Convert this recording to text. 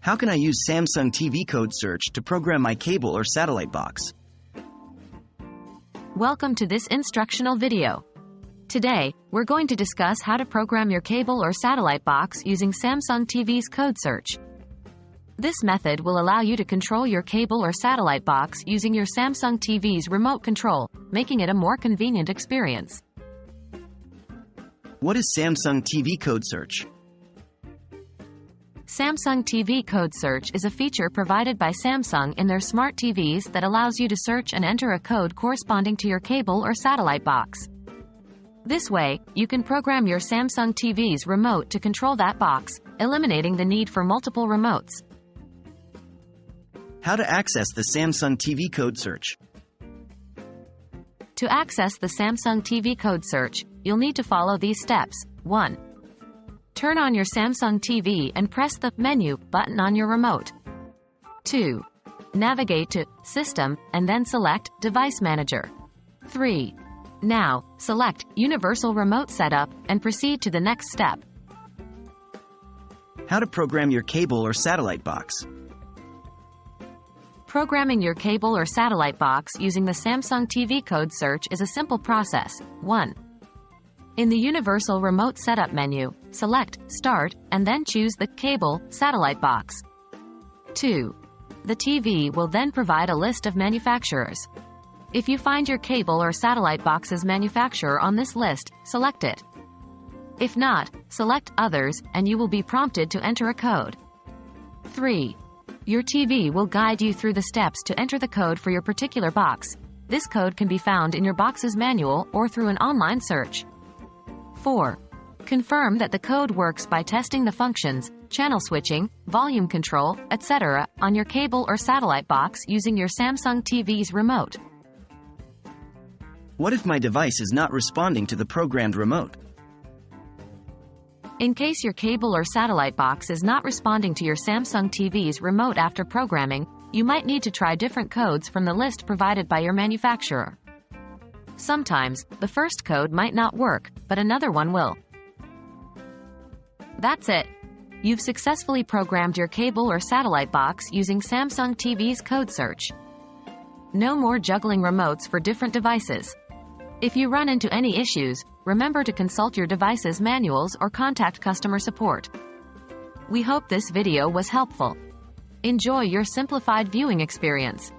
How can I use Samsung TV code search to program my cable or satellite box? Welcome to this instructional video. Today, we're going to discuss how to program your cable or satellite box using Samsung TV's code search. This method will allow you to control your cable or satellite box using your Samsung TV's remote control, making it a more convenient experience. What is Samsung TV code search? Samsung TV code search is a feature provided by Samsung in their smart TVs that allows you to search and enter a code corresponding to your cable or satellite box. This way, you can program your Samsung TV's remote to control that box, eliminating the need for multiple remotes. How to access the Samsung TV code search? To access the Samsung TV code search, you'll need to follow these steps. 1. Turn on your Samsung TV and press the Menu button on your remote. 2. Navigate to System and then select Device Manager. 3. Now, select Universal Remote Setup and proceed to the next step. How to program your cable or satellite box? Programming your cable or satellite box using the Samsung TV code search is a simple process. 1. In the Universal Remote Setup menu, select Start and then choose the Cable Satellite box. 2. The TV will then provide a list of manufacturers. If you find your cable or satellite box's manufacturer on this list, select it. If not, select Others and you will be prompted to enter a code. 3. Your TV will guide you through the steps to enter the code for your particular box. This code can be found in your box's manual or through an online search. 4. Confirm that the code works by testing the functions, channel switching, volume control, etc. on your cable or satellite box using your Samsung TV's remote. What if my device is not responding to the programmed remote? In case your cable or satellite box is not responding to your Samsung TV's remote after programming, you might need to try different codes from the list provided by your manufacturer. Sometimes, the first code might not work, but another one will. That's it. You've successfully programmed your cable or satellite box using Samsung TV's code search. No more juggling remotes for different devices. If you run into any issues, remember to consult your device's manuals or contact customer support. We hope this video was helpful. Enjoy your simplified viewing experience.